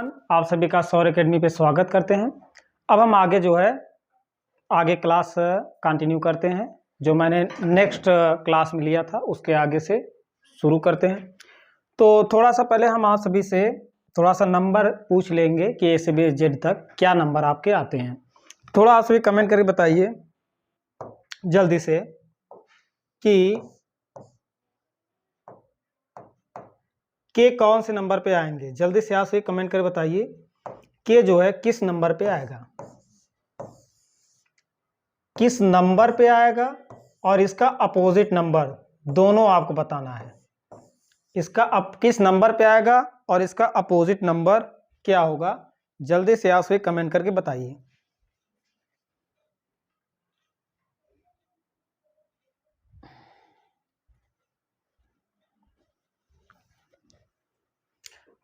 आप सभी का सौर एकेडमी पे स्वागत करते हैं। अब हम आगे आगे क्लास कंटिन्यू करते हैं। जो मैंने नेक्स्ट क्लास में लिया था उसके आगे से शुरू करते हैं। तो थोड़ा सा पहले हम आप सभी से थोड़ा सा नंबर पूछ लेंगे कि ए से बी जेड तक क्या नंबर आपके आते हैं। थोड़ा आप सभी कमेंट करके बताइए जल्दी से कि के कौन से नंबर पे आएंगे। जल्दी से आप सभी कमेंट करके बताइए के जो है किस नंबर पे आएगा, किस नंबर पे आएगा और इसका अपोजिट नंबर दोनों आपको बताना है। इसका किस नंबर पे आएगा और इसका अपोजिट नंबर क्या होगा। जल्दी से आप सभी कमेंट करके बताइए।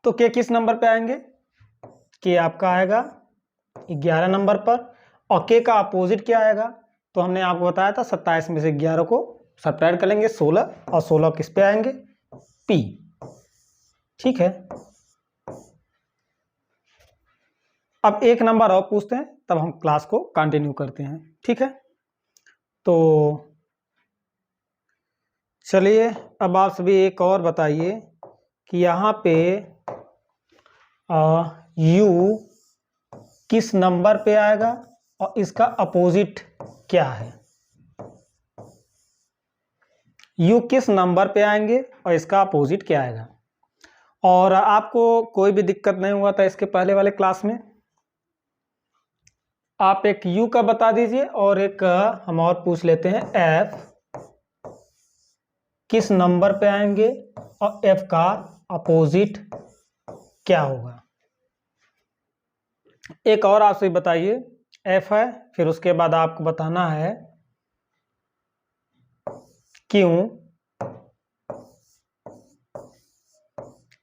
तो के किस नंबर पे आएंगे? के आपका आएगा 11 नंबर पर और के का अपोजिट क्या आएगा? तो हमने आपको बताया था 27 में से 11 को सब्ट्रैक्ट कर लेंगे 16 और 16 किस पे आएंगे? पी। ठीक है, अब एक नंबर और पूछते हैं तब हम क्लास को कंटिन्यू करते हैं। ठीक है, तो चलिए अब आप सभी एक और बताइए कि यहाँ पे यू किस नंबर पे आएगा और इसका अपोजिट क्या है। यू किस नंबर पे आएंगे और इसका अपोजिट क्या आएगा। और आपको कोई भी दिक्कत नहीं हुआ था इसके पहले वाले क्लास में। आप एक यू का बता दीजिए और एक हम और पूछ लेते हैं एफ किस नंबर पे आएंगे और एफ का अपोजिट क्या होगा। एक और आपसे बताइए, एफ है, फिर उसके बाद आपको बताना है क्यों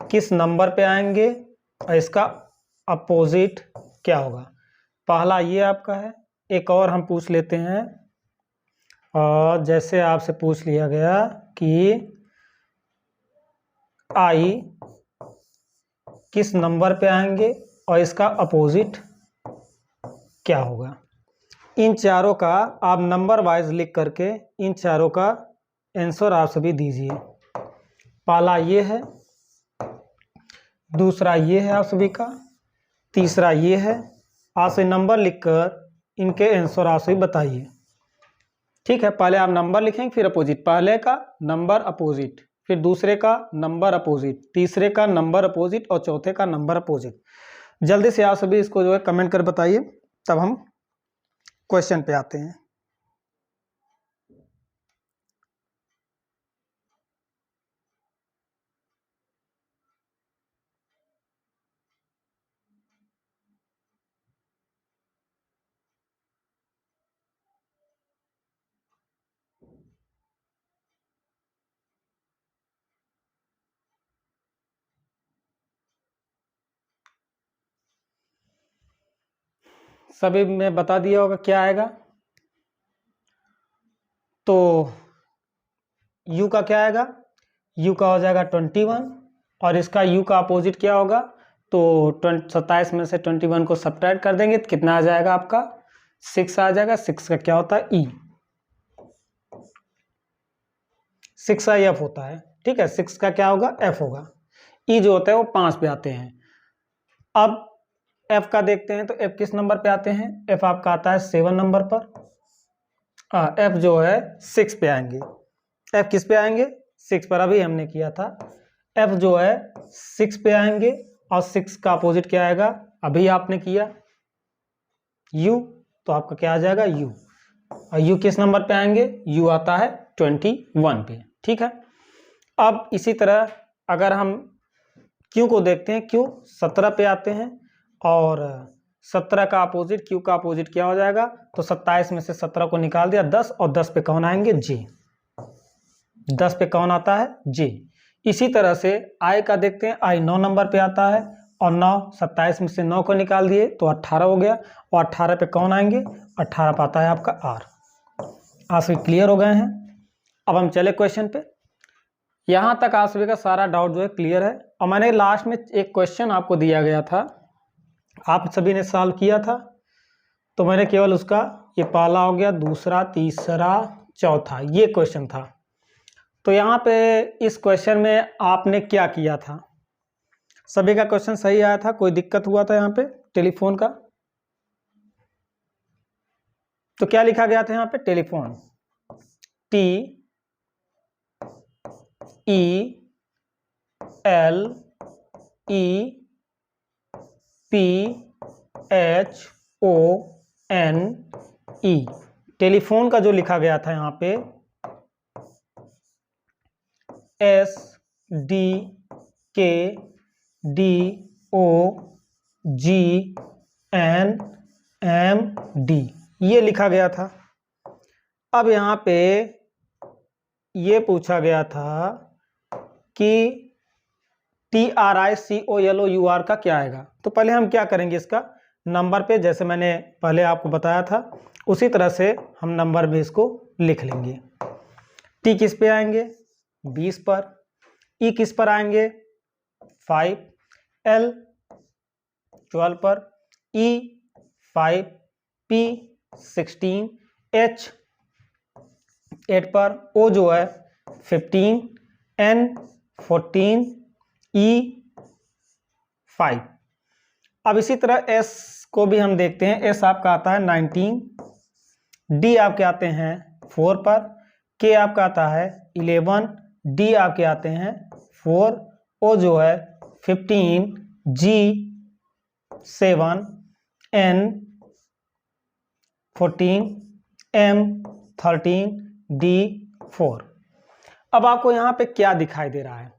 किस नंबर पे आएंगे और इसका अपोजिट क्या होगा। पहला ये आपका है। एक और हम पूछ लेते हैं, और जैसे आपसे पूछ लिया गया कि आई किस नंबर पे आएंगे और इसका अपोजिट क्या होगा। इन चारों का आप नंबर वाइज लिख करके इन चारों का आंसर आप सभी दीजिए। पहला ये है, दूसरा ये है आप सभी का, तीसरा ये है। आप सभी नंबर लिखकर इनके आंसर आप सभी बताइए। ठीक है, पहले आप नंबर लिखेंगे फिर अपोजिट। पहले का नंबर अपोजिट, फिर दूसरे का नंबर अपोजिट, तीसरे का नंबर अपोजिट और चौथे का नंबर अपोजिट। जल्दी से आप सभी इसको जो है कमेंट कर बताइए, तब हम क्वेश्चन पे आते हैं। सभी में बता दिया होगा क्या आएगा। तो u का क्या आएगा? u का हो जाएगा 21 और इसका u का अपोजिट क्या होगा? तो 27 में से 21 को सब्ट्रैक्ट कर देंगे तो कितना आ जाएगा आपका? 6 आ जाएगा। 6 का क्या होता है? e। 6 का f होता है। ठीक है, 6 का क्या होगा? f होगा। e जो होता है वो 5 पे आते हैं। अब f का देखते हैं तो f किस नंबर पे आते हैं? f आपका आता है 7 नंबर पर। f जो है 6 पे आएंगे। f किस पे आएंगे? 6 पर। अभी हमने किया था। f जो है 6 पे आएंगे और 6 का अपोजिट क्या आएगा? अभी आपने किया u, तो आपका क्या आ जाएगा? u। और u किस नंबर पे आएंगे? u आता है 21 पे। ठीक है, अब इसी तरह अगर हम q को देखते हैं, q 17 पे आते हैं और 17 का अपोजिट, q का अपोजिट क्या हो जाएगा? तो 27 में से 17 को निकाल दिया 10 और 10 पे कौन आएंगे? j। 10 पे कौन आता है? j। इसी तरह से i का देखते हैं, i 9 नंबर पे आता है और 9 27 में से 9 को निकाल दिए तो 18 हो गया और 18 पे कौन आएंगे? 18 पे आता है आपका r। आप सभी क्लियर हो गए हैं? अब हम चले क्वेश्चन पे। यहाँ तक आप सभी का सारा डाउट जो है क्लियर है। और मैंने लास्ट में एक क्वेश्चन आपको दिया गया था आप सभी ने सॉल्व किया था, तो मैंने केवल उसका ये पहला हो गया, दूसरा, तीसरा, चौथा, ये क्वेश्चन था। तो यहाँ पे इस क्वेश्चन में आपने क्या किया था? सभी का क्वेश्चन सही आया था? कोई दिक्कत हुआ था यहाँ पे टेलीफोन का? तो क्या लिखा गया था यहाँ पे? Telephone, T E L E P H O N E, telephone का जो लिखा गया था यहाँ पे S D K D O G N M D, ये लिखा गया था। अब यहाँ पे ये पूछा गया था कि TRICOLOUR का क्या आएगा। तो पहले हम क्या करेंगे, इसका नंबर पे, जैसे मैंने पहले आपको बताया था उसी तरह से हम नंबर में इसको लिख लेंगे। T किस पे आएंगे? 20 पर। E किस पर आएंगे? 5। L 12 पर। E 5। P 16। H 8 पर। O जो है 15। N 14। E 5। अब इसी तरह S को भी हम देखते हैं। S आपका आता है 19। D आपके आते हैं 4 पर। K आपका आता है 11। D आपके आते हैं 4। O जो है 15। G 7। N 14। M 13। D 4। अब आपको यहाँ पे क्या दिखाई दे रहा है?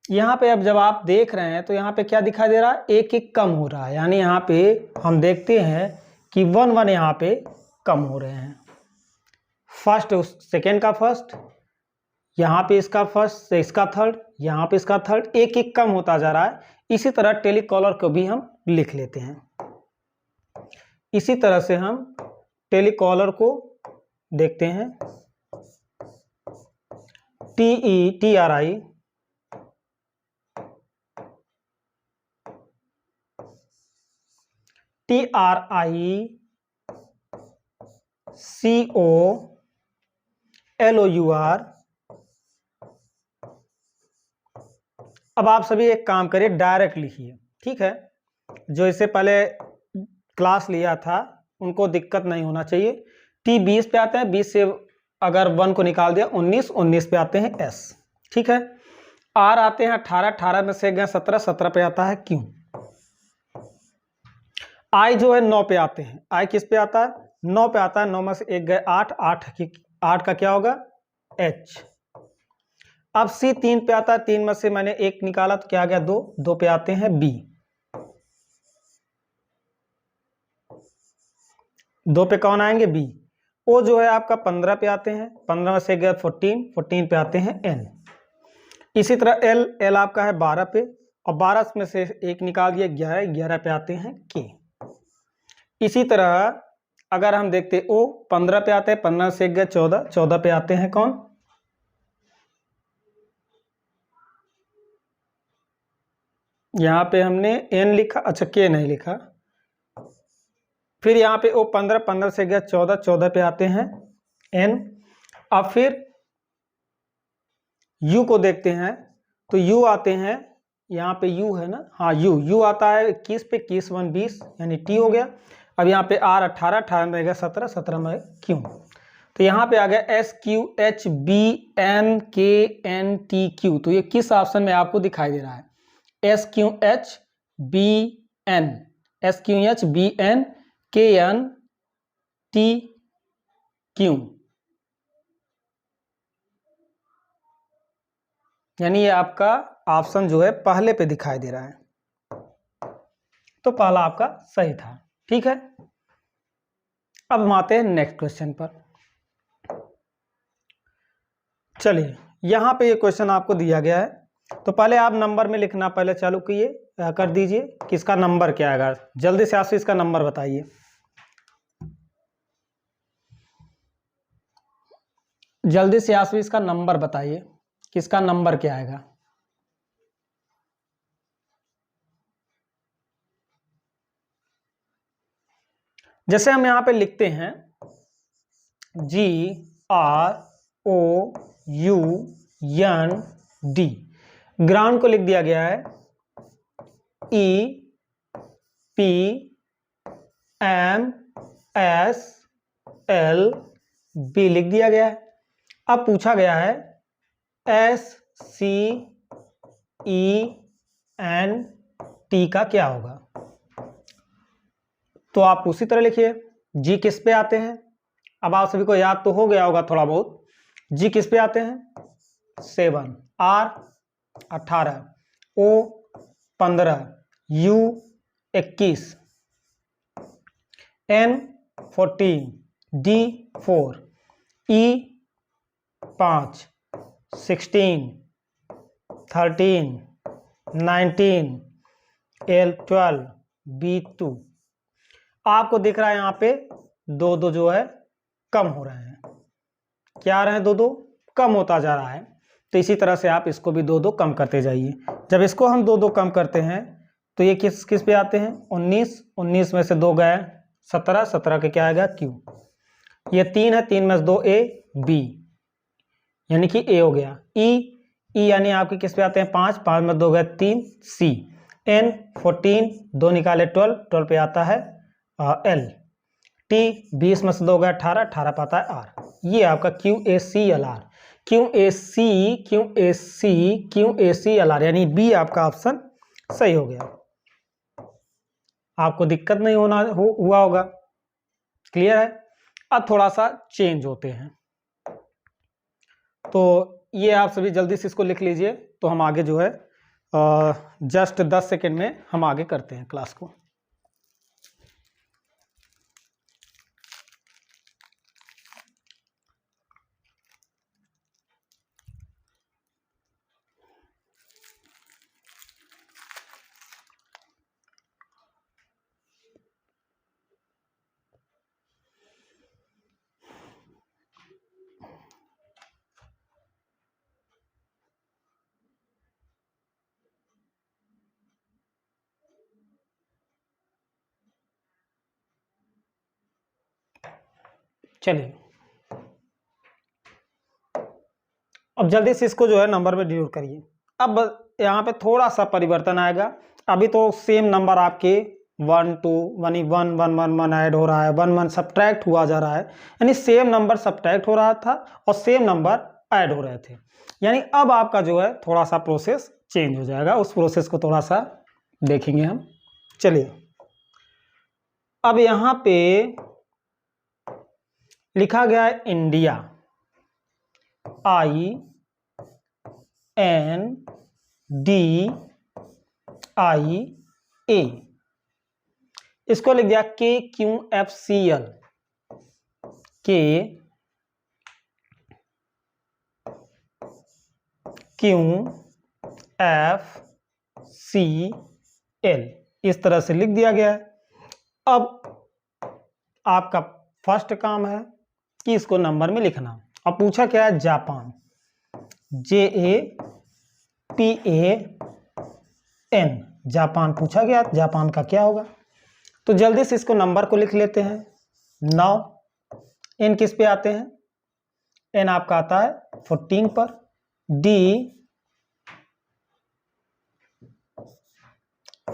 यहाँ पे अब जब आप देख रहे हैं तो यहाँ पे क्या दिखाई दे रहा है? एक एक कम हो रहा है, यानी यहाँ पे हम देखते हैं कि 1 1 यहाँ पे कम हो रहे हैं। फर्स्ट सेकेंड का फर्स्ट, यहाँ पे इसका फर्स्ट, इसका थर्ड, यहाँ पे इसका थर्ड, एक एक कम होता जा रहा है। इसी तरह टेलीकॉलर को भी हम लिख लेते हैं। इसी तरह से हम टेलीकॉलर को देखते हैं। TRI COLOUR। अब आप सभी एक काम करिए, डायरेक्ट लिखिए, ठीक है? जो इससे पहले क्लास लिया था उनको दिक्कत नहीं होना चाहिए। T 20 पे आते हैं, 20 से अगर 1 को निकाल दिया 19, 19 पे आते हैं S, ठीक है? R आते हैं 18, 18 में से गए 17, 17 पे आता है Q। I जो है 9 पे आते हैं। I किस पे आता है? 9 पे आता है। 9 में से एक गए 8, 8 का क्या होगा? H। अब C 3 पे आता है। 3 में से मैंने एक निकाला तो क्या आ गया? 2, 2 पे आते हैं B। 2 पे कौन आएंगे? B। O जो है आपका 15 पे आते हैं। 15 में से गया 14, 14 पे आते हैं N। इसी तरह L आपका है 12 पे, और 12 में से एक निकाल दिया 11, 11 पे आते हैं K। इसी तरह अगर हम देखते O 15 पे आते हैं, 15 से गए 14, 14 पे आते हैं कौन? यहाँ पे हमने N लिखा, अच्छा K नहीं लिखा। फिर यहाँ पे O 15, 15 से गया 14, 14 पे आते हैं N। अब फिर U को देखते हैं, तो U आते हैं, यहाँ पे U है ना, हाँ U आता है 21 पे, 21 1 20, यानी T हो गया। अब यहाँ पे R 18, 18 में गया 17, 17 में Q। तो यहाँ पे आ गया SQHBNKNTQ। तो ये किस ऑप्शन में आपको दिखाई दे रहा है? SQHBN, SQHBNKNTQ, यानी ये आपका ऑप्शन जो है पहले पे दिखाई दे रहा है। तो पहला आपका सही था, ठीक है? अब हम आते हैं नेक्स्ट क्वेश्चन पर। चलिए, यहाँ पे ये क्वेश्चन आपको दिया गया है, तो पहले आप नंबर में लिखना पहले चालू कर दीजिए। किसका नंबर क्या आएगा? जल्दी से आप इसका नंबर बताइए। जल्दी से आप इसका नंबर बताइए, किसका नंबर क्या आएगा? जैसे हम यहाँ पे लिखते हैं GROUND, ग्राउंड को लिख दिया गया है EPMSLB लिख दिया गया है। अब पूछा गया है SCENT का क्या होगा, तो आप उसी तरह लिखिए। जी किस पे आते हैं, अब आप सभी को याद तो हो गया होगा थोड़ा बहुत। जी किस पे आते हैं 7, R 18, O 15, U 21, N 14, D 4, E 5, 16, 13, 19, L 12, B 2। आपको दिख रहा है यहाँ पे दो दो जो है कम हो रहे हैं, क्या आ रहे हैं, दो दो कम होता जा रहा है। तो इसी तरह से आप इसको भी दो दो कम करते जाइए। जब इसको हम दो दो कम करते हैं तो ये किस किस पे आते हैं 19, 19 में से 2 गए 17, 17 के क्या आएगा Q। ये 3 है, 3 में से 2 A B, यानी कि A हो गया। E यानी आपके किस पे आते हैं 5, 5 में 2 गए 3 C। N 14, 2 निकाले 12, 12 पे आता है L। T 20 में से 2 गए 18, 18 पे आता है R। ये आपका QACLR, QACLR, यानी B आपका ऑप्शन सही हो गया। आपको दिक्कत नहीं हुआ होगा, क्लियर है। अब थोड़ा सा चेंज होते हैं, तो ये आप सभी जल्दी से इसको लिख लीजिए, तो हम आगे जो है जस्ट 10 सेकेंड में हम आगे करते हैं क्लास को। चलिए अब जल्दी से इसको जो है नंबर में डिनोट करिए। अब यहाँ पे थोड़ा सा परिवर्तन आएगा। अभी तो सेम नंबर आपके 1 2 1 1 1 1 1 ऐड हो रहा है, 1 1 सब्ट्रैक्ट हुआ जा रहा है, यानी सेम नंबर सब्ट्रैक्ट हो रहा था और सेम नंबर ऐड हो रहे थे। यानी अब आपका जो है थोड़ा सा प्रोसेस चेंज हो जाएगा, उस प्रोसेस को थोड़ा सा देखेंगे हम। चलिए अब यहाँ पे लिखा गया है इंडिया, INDIA, इसको लिख दिया KQFCL, KQFCL, इस तरह से लिख दिया गया है। अब आपका फर्स्ट काम है कि इसको नंबर में लिखना। अब पूछा क्या है जापान, JAPAN, जापान पूछा गया, जापान का क्या होगा। तो जल्दी से इसको नंबर को लिख लेते हैं। 9, N किस पे आते हैं, N आपका आता है 14 पर, D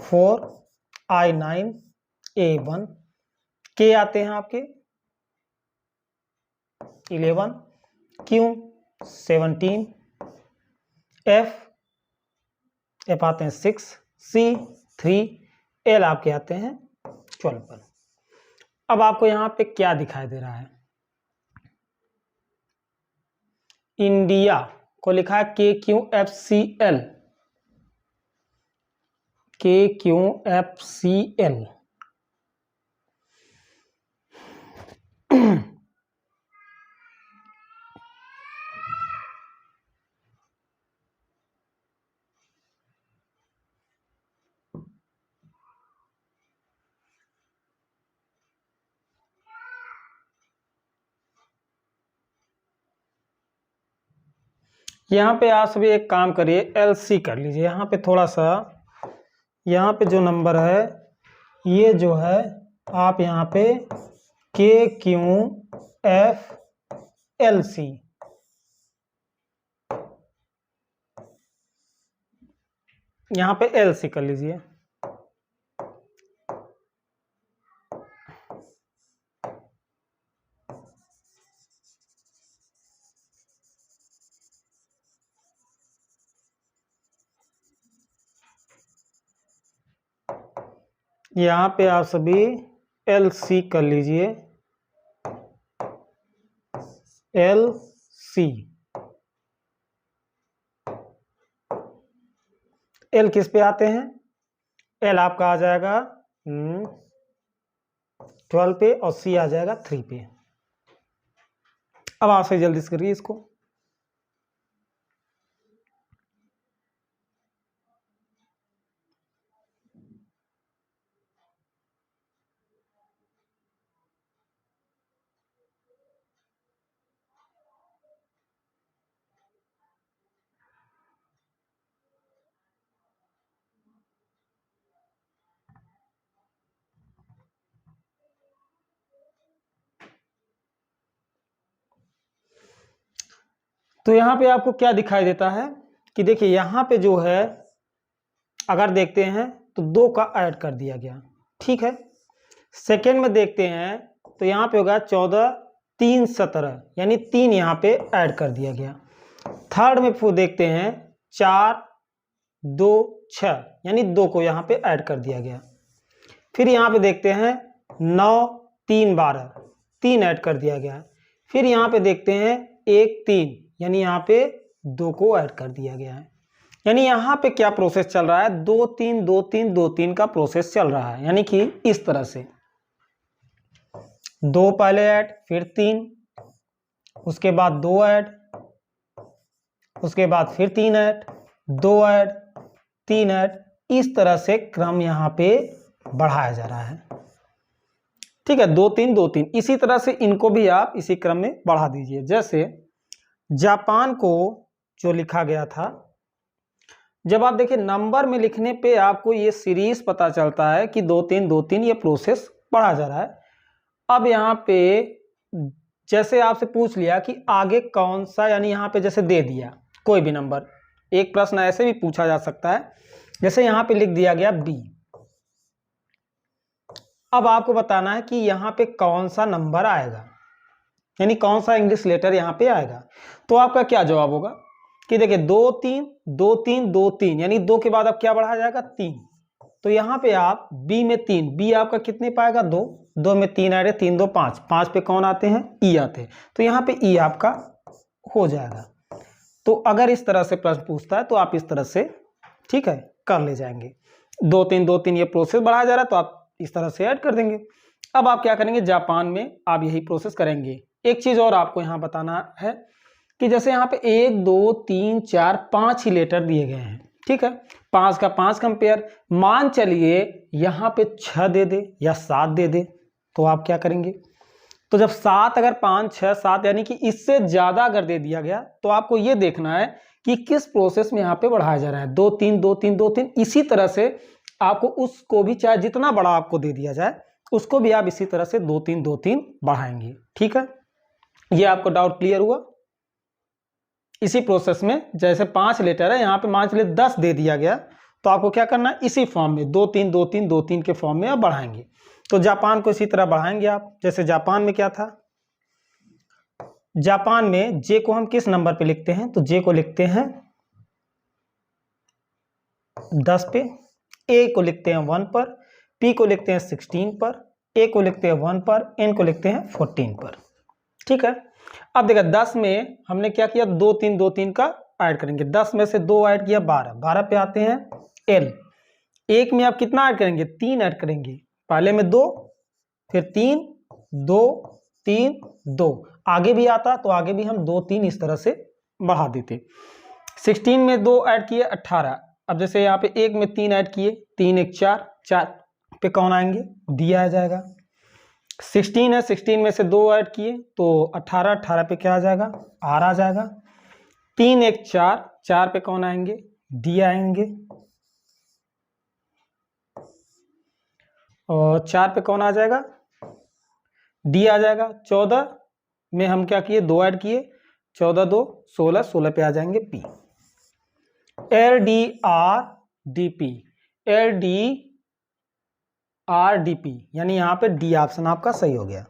4, I 9, A 1, K आते हैं आपके 11, Q 17, F आते हैं 6, C 3, L आपके आते हैं 12 पर। अब आपको यहाँ पे क्या दिखाई दे रहा है, इंडिया को लिखा है KQFCL, KQFCL। यहाँ पे आप सभी एक काम करिए, LC कर लीजिए। यहाँ पे थोड़ा सा, यहाँ पे जो नंबर है ये जो है आप यहाँ पे के क्यू एफ एल सी, यहाँ पे एल सी कर लीजिए। यहाँ पे आप सभी एल सी कर लीजिए, एल सी। एल किस पे आते हैं? एल आपका आ जाएगा 12 पे और सी आ जाएगा 3 पे। अब आप से जल्दी से करिए इसको। तो यहाँ पे आपको क्या दिखाई देता है कि देखिए यहाँ पे जो है अगर देखते हैं तो 2 का ऐड कर दिया गया, ठीक है। सेकेंड में देखते हैं तो यहाँ पे होगा 14 3 17, यानी 3 यहाँ पे ऐड कर दिया गया। थर्ड में फिर देखते हैं 4 2 6, यानी 2 को यहाँ पे ऐड कर दिया गया। फिर यहाँ पे देखते हैं 9 3 12, 3 ऐड कर दिया गया। फिर यहाँ पे देखते हैं 1 3, यानी यहाँ पे 2 को ऐड कर दिया गया है। यानी यहाँ पे क्या प्रोसेस चल रहा है? 2 3 2 3 2 3 का प्रोसेस चल रहा है। यानी कि इस तरह से 2 पहले ऐड, फिर 3, उसके बाद 2 ऐड, उसके बाद फिर 3 ऐड, 2 ऐड, 3 ऐड, इस तरह से क्रम यहाँ पे बढ़ाया जा रहा है, ठीक है। 2 3 2 3, इसी तरह से इनको भी आप इसी क्रम में बढ़ा दीजिए। जैसे जापान को जो लिखा गया था, जब आप देखिए नंबर में लिखने पे आपको ये सीरीज पता चलता है कि 2 3 2 3 ये प्रोसेस बढ़ा जा रहा है। अब यहाँ पे जैसे आपसे पूछ लिया कि आगे कौन सा, यानी यहाँ पे जैसे दे दिया कोई भी नंबर, एक प्रश्न ऐसे भी पूछा जा सकता है, जैसे यहाँ पे लिख दिया गया बी। अब आपको बताना है कि यहाँ पे कौन सा नंबर आएगा, यानी कौन सा इंग्लिश लेटर यहाँ पे आएगा। तो आपका क्या जवाब होगा कि देखिए 2 3 2 3 2 3, यानी 2 के बाद अब क्या बढ़ाया जाएगा? 3। तो यहाँ पे आप बी में 3, बी आपका कितने पाएगा? 2, 2 में 3 आ रहे, 3 2 5, 5 पे कौन आते हैं? ई आते हैं। तो यहाँ पे ई आपका हो जाएगा। तो अगर इस तरह से प्रश्न पूछता है तो आप इस तरह से, ठीक है, कर ले जाएंगे। 2 3 2 3 ये प्रोसेस बढ़ाया जा रहा है तो आप इस तरह से ऐड कर देंगे। अब आप क्या करेंगे? जापान में आप यही प्रोसेस करेंगे। एक चीज और आपको यहाँ बताना है कि जैसे यहाँ पे 1 2 3 4 5 ही लेटर दिए गए हैं, ठीक है। 5 का 5 कंपेयर, मान चलिए यहाँ पे 6 दे दे या 7 दे दे, तो आप क्या करेंगे? तो जब 7 अगर 5 6 7 यानी कि इससे ज्यादा अगर दे दिया गया तो आपको ये देखना है कि किस प्रोसेस में यहाँ पे बढ़ाया जा रहा है। 2 3 2 3 2 3, इसी तरह से आपको उसको भी, चाहे जितना बड़ा आपको दे दिया जाए, उसको भी आप इसी तरह से 2 3 2 3 बढ़ाएंगे, ठीक है। ये आपको डाउट क्लियर हुआ? इसी प्रोसेस में जैसे 5 लेटर है, यहाँ पे मान चलिए 10 दे दिया गया, तो आपको क्या करना है? इसी फॉर्म में 2 3 2 3 2 3 के फॉर्म में आप बढ़ाएंगे। तो जापान को इसी तरह बढ़ाएंगे आप। जैसे जापान में क्या था? जापान में जे को हम किस नंबर पे लिखते हैं? तो जे को लिखते हैं 10 पे, ए को लिखते हैं 1 पर, पी को लिखते हैं 16 पर, ए को लिखते हैं 1 पर, एन को लिखते हैं 14 पर, ठीक है। अब देखा 10 में हमने क्या किया? 2 3 2 3 का ऐड करेंगे। 10 में से 2 ऐड किया, 12, 12 पे आते हैं एल। एक में आप कितना ऐड करेंगे? 3 ऐड करेंगे। पहले में 2, फिर 3 2 3 2, आगे भी आता तो आगे भी हम 2 3 इस तरह से बढ़ा देते। 16 में 2 ऐड किए, 18। अब जैसे यहाँ पे 1 में 3 ऐड किए, 3 1 4, 4 पे कौन आएंगे? डी आ जाएगा। 16 है, 16 में से 2 ऐड किए तो 18, 18 पे क्या आ जाएगा? आर आ जाएगा। 3 1 4, 4 पे कौन आएंगे? डी आएंगे। और 4 पे कौन आ जाएगा, डी आ जाएगा। 14 में हम क्या किए, 2 ऐड किए, 14 2 16, 16 पे आ जाएंगे P. L D R D P, L D R D P, यानी यहाँ पे डी ऑप्शन आपका सही हो गया।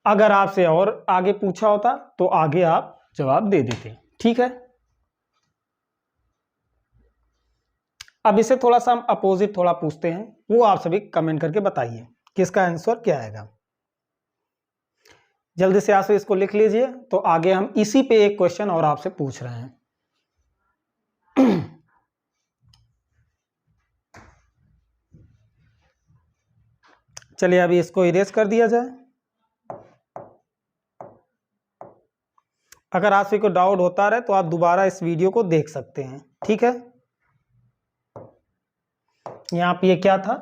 अगर आपसे और आगे पूछा होता तो आगे आप जवाब दे देते, ठीक है। अब इसे थोड़ा सा हम अपोजिट थोड़ा पूछते हैं, वो आप सभी कमेंट करके बताइए कि इसका आंसर क्या आएगा। जल्दी से आप इसको लिख लीजिए, तो आगे हम इसी पे एक क्वेश्चन और आपसे पूछ रहे हैं। चलिए अभी इसको इरेज कर दिया जाए। अगर आप सभी को डाउट होता रहे तो आप दोबारा इस वीडियो को देख सकते हैं, ठीक है। यहाँ पे ये क्या था,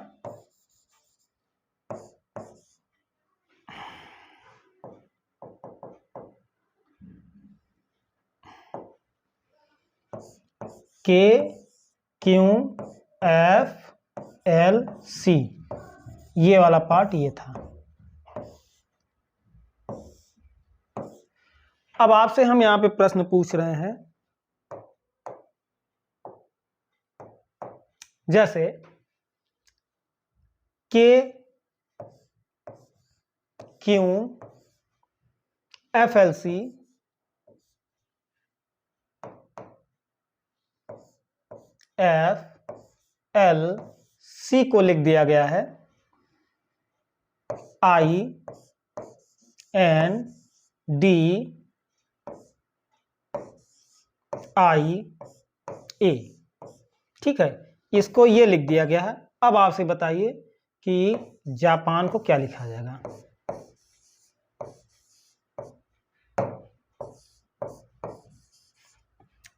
के क्यू एफ एल सी, ये वाला पार्ट ये था। अब आपसे हम यहां पे प्रश्न पूछ रहे हैं, जैसे के Q F L C F L C को लिख दिया गया है आई एन डी आई ए, ठीक है। इसको ये लिख दिया गया है। अब आपसे बताइए कि जापान को क्या लिखा जाएगा।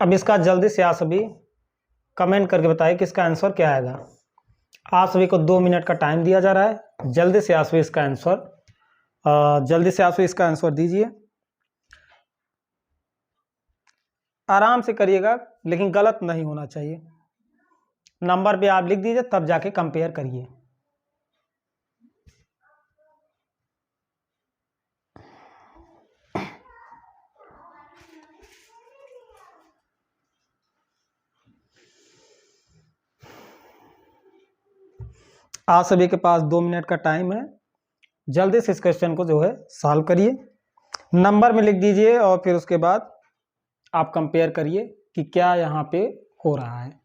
अब इसका जल्दी से आप सभी कमेंट करके बताइए कि इसका आंसर क्या आएगा। आप सभी को 2 मिनट का टाइम दिया जा रहा है। जल्दी से आप सभी इसका आंसर दीजिए। आराम से करिएगा, लेकिन गलत नहीं होना चाहिए। नंबर पे आप लिख दीजिए, तब जाके कंपेयर करिए। आप सभी के पास 2 मिनट का टाइम है। जल्दी से इस क्वेश्चन को जो है सॉल्व करिए, नंबर में लिख दीजिए और फिर उसके बाद आप कंपेयर करिए कि क्या यहाँ पे हो रहा है।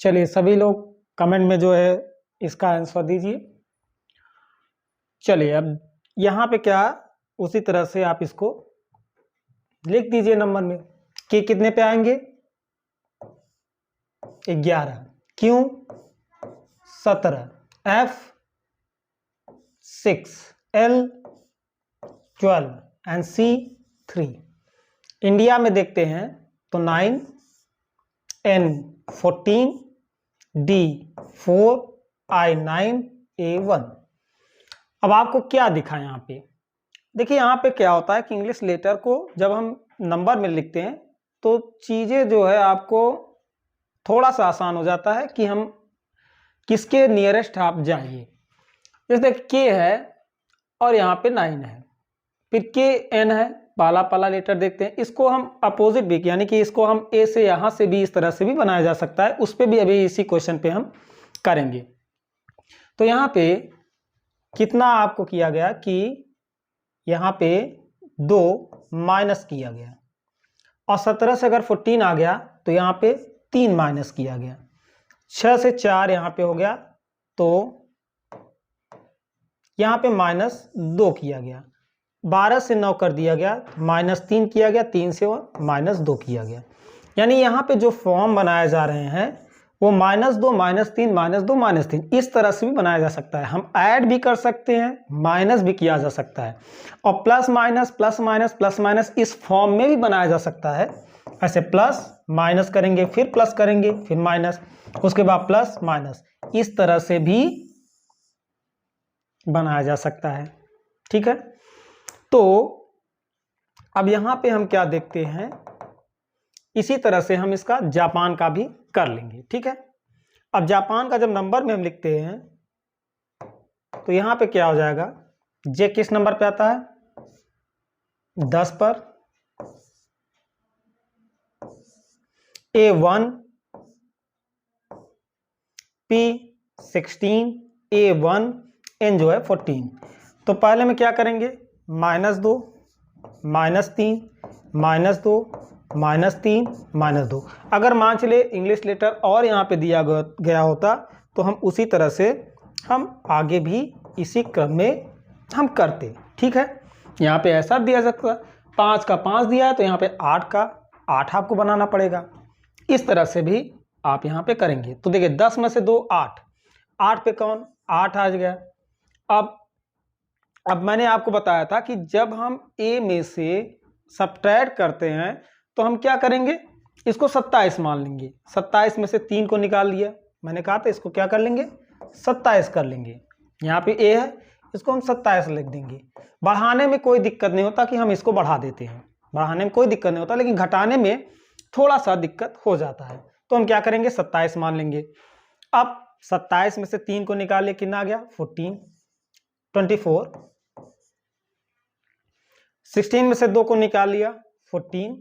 चलिए सभी लोग कमेंट में जो है इसका आंसर दीजिए। चलिए अब यहाँ पे क्या, उसी तरह से आप इसको लिख दीजिए नंबर में कि कितने पे आएंगे, 11, क्यों 17, F 6, L 12 and C 3। India में देखते हैं तो 9, एन 14, डी 4, आई 9, ए 1। अब आपको क्या दिखा यहाँ पे, देखिए यहाँ पे क्या होता है कि इंग्लिश लेटर को जब हम नंबर में लिखते हैं तो चीज़ें जो है आपको थोड़ा सा आसान हो जाता है कि हम किसके नियरेस्ट आप जाइए। जैसे के है और यहाँ पे 9 है, फिर के एन है, पहला पहला लेटर देखते हैं। इसको हम अपोजिट भी, यानी कि इसको हम ए से यहाँ से भी इस तरह से भी बनाया जा सकता है, उस पर भी अभी इसी क्वेश्चन पे हम करेंगे। तो यहाँ पे कितना आपको किया गया कि यहाँ पे 2 माइनस किया गया, और 17 से अगर 14 आ गया तो यहाँ पे 3 माइनस किया गया, 6 से 4 यहाँ पे हो गया तो यहाँ पे -2 किया गया, 12 से 9 कर दिया गया, -3 किया गया, 3 से -2 किया गया। यानी यहाँ पे जो फॉर्म बनाए जा रहे हैं वो -2 -3 -2 -3 इस तरह से भी बनाया जा सकता है। हम ऐड भी कर सकते हैं, माइनस भी किया जा सकता है, और plus minus plus minus plus minus इस फॉर्म में भी बनाया जा सकता है। ऐसे प्लस माइनस करेंगे, फिर प्लस करेंगे, फिर माइनस, उसके बाद प्लस माइनस, इस तरह से भी बनाया जा सकता है। ठीक है, तो अब यहाँ पे हम क्या देखते हैं, इसी तरह से हम इसका जापान का भी कर लेंगे। ठीक है, अब जापान का जब नंबर में हम लिखते हैं तो यहाँ पे क्या हो जाएगा, जे किस नंबर पे आता है, 10 पर, A1, P 16, A1, N जो है 14। तो पहले में क्या करेंगे, -2 -3 -2 -3 -2। अगर मान चले इंग्लिश लेटर और यहाँ पे दिया गया होता तो हम उसी तरह से हम आगे भी इसी क्रम में हम करते। ठीक है, यहाँ पे ऐसा दिया सकता, 5 का 5 दिया है तो यहाँ पे 8 का 8 आपको बनाना पड़ेगा। इस तरह से भी आप यहाँ पे करेंगे। तो देखिए 10 में से 2 8, 8 पे कौन 8 आ गया। अब मैंने आपको बताया था कि जब हम a में से सब्ट्रैक्ट करते हैं तो हम क्या करेंगे, इसको 27 मान लेंगे। 27 में से 3 को निकाल लिया, मैंने कहा था इसको क्या कर लेंगे, 27 कर लेंगे। यहाँ पे a है, इसको हम 27 लिख देंगे। बढ़ाने में कोई दिक्कत नहीं होता कि हम इसको बढ़ा देते हैं, बढ़ाने में कोई दिक्कत नहीं होता, लेकिन घटाने में थोड़ा सा दिक्कत हो जाता है। तो हम क्या करेंगे, 27 मान लेंगे। अब 27 में से 3 को निकालिए, कितना आ गया 14, 24। 16 में से 2 को निकाल लिया 14।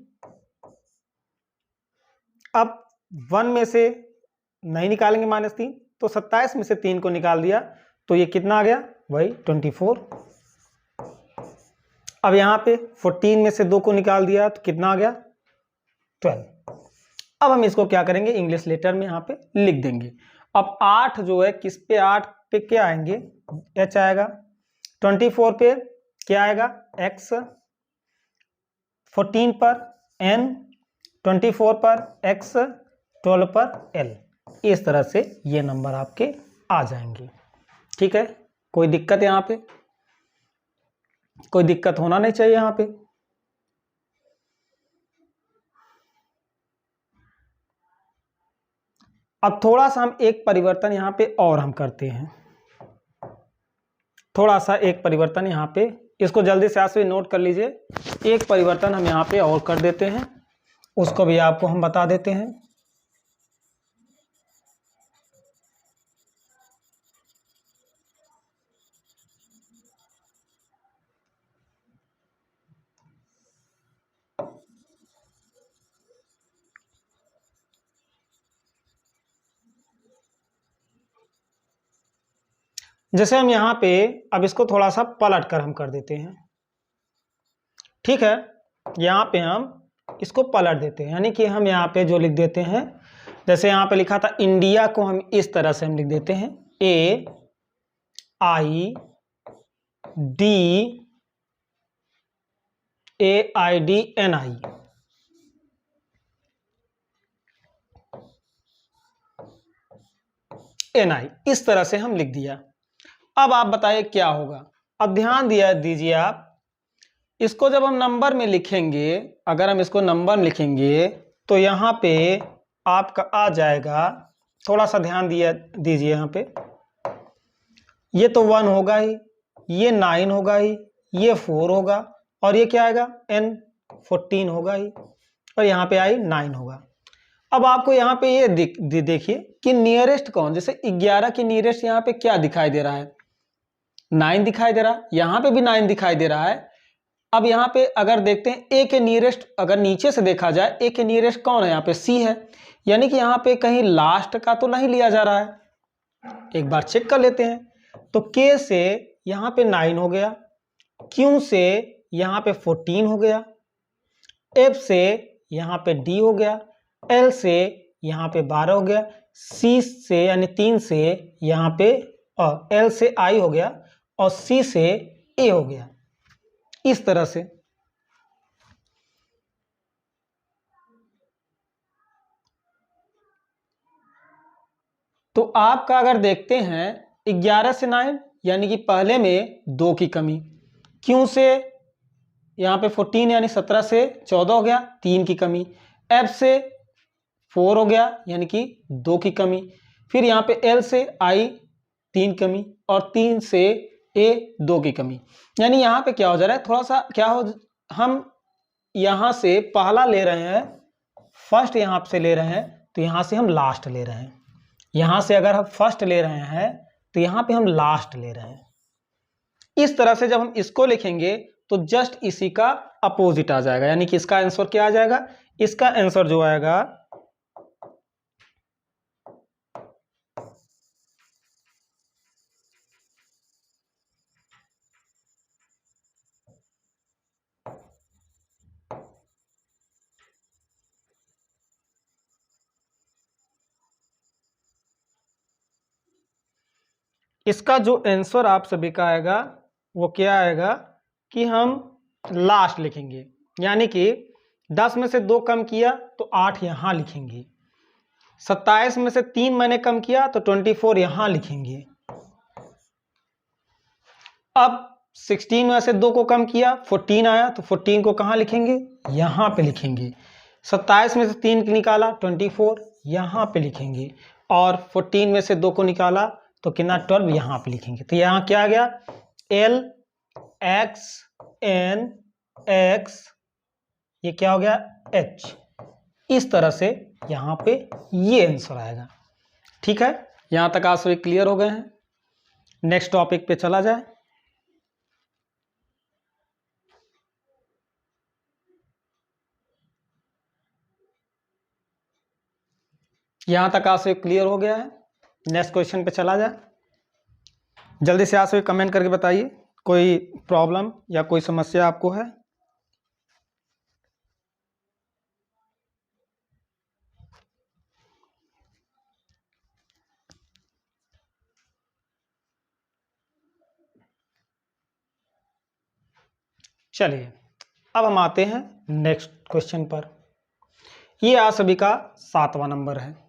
अब 1 में से नहीं निकालेंगे -3, तो 27 में से 3 को निकाल दिया तो ये कितना आ गया, वही 24। अब यहाँ पे 14 में से 2 को निकाल दिया तो कितना आ गया 12। अब हम इसको क्या करेंगे, इंग्लिश लेटर में यहाँ पे लिख देंगे। अब 8 जो है किस पे, 8 पे क्या आएंगे, h आएगा। 24 पे क्या आएगा, x। 14 पर n, 24 पर x, 12 पर l। इस तरह से ये नंबर आपके आ जाएंगे। ठीक है, कोई दिक्कत यहाँ पे, कोई दिक्कत होना नहीं चाहिए यहाँ पे। अब थोड़ा सा हम एक परिवर्तन यहाँ पे और हम करते हैं, थोड़ा सा एक परिवर्तन यहाँ पे, इसको जल्दी से आप नोट कर लीजिए। एक परिवर्तन हम यहाँ पे और कर देते हैं, उसको भी आपको हम बता देते हैं। जैसे हम यहाँ पे अब इसको थोड़ा सा पलट कर हम कर देते हैं। ठीक है, यहाँ पे हम इसको पलट देते हैं, यानी कि हम यहाँ पे जो लिख देते हैं, जैसे यहाँ पे लिखा था इंडिया को हम इस तरह से हम लिख देते हैं AIDNI। इस तरह से हम लिख दिया। अब आप बताइए क्या होगा। अब ध्यान दीजिए आप, इसको जब हम नंबर में लिखेंगे, अगर हम इसको नंबर में लिखेंगे तो यहाँ पे आपका आ जाएगा, थोड़ा सा ध्यान दीजिए यहाँ पे, ये तो 1 होगा ही, ये 9 होगा ही, ये 4 होगा, और ये क्या आएगा n 14 होगा ही, और यहाँ पे आई 9 होगा। अब आपको यहाँ पे ये देखिए कि नियरेस्ट कौन, जैसे 11 की नियरेस्ट यहाँ पे क्या दिखाई दे रहा है, 9 दिखाई दे रहा है, यहाँ पे भी 9 दिखाई दे रहा है। अब यहाँ पे अगर देखते हैं a के नियरेस्ट, अगर नीचे से देखा जाए a के नियरेस्ट कौन है, यहाँ पे c है, यानी कि यहाँ पे कहीं लास्ट का तो नहीं लिया जा रहा है। एक बार चेक कर लेते हैं, तो k से यहाँ पे 9 हो गया, Q से यहाँ पे 14 हो गया, F से यहाँ पे D हो गया, L से यहाँ पे 12 हो गया, C से यानी 3 से यहाँ पे L से I हो गया और C से A हो गया। इस तरह से तो आपका अगर देखते हैं 11 से 9 यानी कि पहले में 2 की कमी, Q से यहाँ पे 14 यानी 17 से 14 हो गया, 3 की कमी, F से 4 हो गया यानी कि 2 की कमी, फिर यहाँ पे L से I 3 कमी और 3 से A 2 की कमी। यानी यहाँ पे क्या हो जा रहा है, थोड़ा सा क्या हो, हम यहाँ से पहला ले रहे हैं, फर्स्ट यहाँ से ले रहे हैं तो यहाँ से हम लास्ट ले रहे हैं, यहाँ से अगर हम फर्स्ट ले रहे हैं तो यहाँ पे हम लास्ट ले रहे हैं। इस तरह से जब हम इसको लिखेंगे तो जस्ट इसी का अपोजिट आ जाएगा, यानी कि इसका आंसर क्या आ जाएगा, इसका आंसर जो आएगा इसका जो आंसर आप सभी का आएगा वो क्या आएगा कि हम लास्ट लिखेंगे, यानी कि 10 में से 2 कम किया तो 8 यहाँ लिखेंगे, 27 में से 3 मैंने कम किया तो 24 यहाँ लिखेंगे। अब 16 में से 2 को कम किया 14 आया तो 14 को कहाँ लिखेंगे, यहाँ पे लिखेंगे। 27 में से 3 निकाला 24 यहाँ पे लिखेंगे, और 14 में से 2 को निकाला तो कितना 12 यहाँ पे लिखेंगे। तो यहाँ क्या आ गया, L X N X, ये क्या हो गया H। इस तरह से यहाँ पे ये आंसर आएगा। ठीक है, यहाँ तक आप सभी क्लियर हो गए हैं। नेक्स्ट टॉपिक पे चला जाए। यहाँ तक आप सभी क्लियर हो गया है, नेक्स्ट क्वेश्चन पे चला जाए। जल्दी से आप सभी कमेंट करके बताइए कोई प्रॉब्लम या कोई समस्या आपको है। चलिए अब हम आते हैं नेक्स्ट क्वेश्चन पर। ये आप सभी का 7वां नंबर है।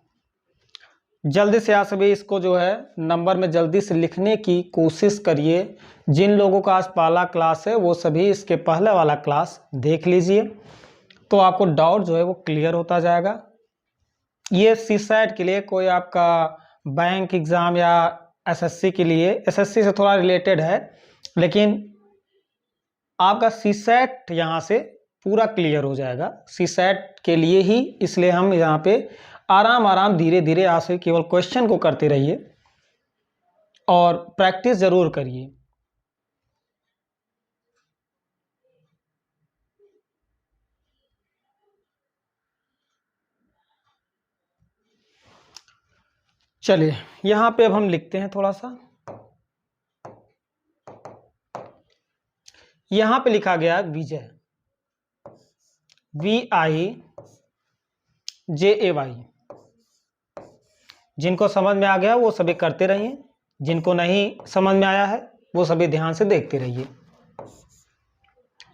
जल्दी से आप सभी इसको जो है नंबर में जल्दी से लिखने की कोशिश करिए। जिन लोगों का आज पहला क्लास है वो सभी इसके पहले वाला क्लास देख लीजिए, तो आपको डाउट जो है वो क्लियर होता जाएगा। ये सीसैट के लिए कोई आपका बैंक एग्ज़ाम या एसएससी के लिए, एसएससी से थोड़ा रिलेटेड है, लेकिन आपका सीसैट यहाँ से पूरा क्लियर हो जाएगा। सीसैट के लिए ही इसलिए हम यहाँ पे आराम धीरे धीरे आपसे केवल क्वेश्चन को करते रहिए और प्रैक्टिस जरूर करिए। चलिए यहाँ पे अब हम लिखते हैं थोड़ा सा। यहाँ पे लिखा गया विजय, VIJAY। जिनको समझ में आ गया वो सभी करते रहिए, जिनको नहीं समझ में आया है वो सभी ध्यान से देखते रहिए।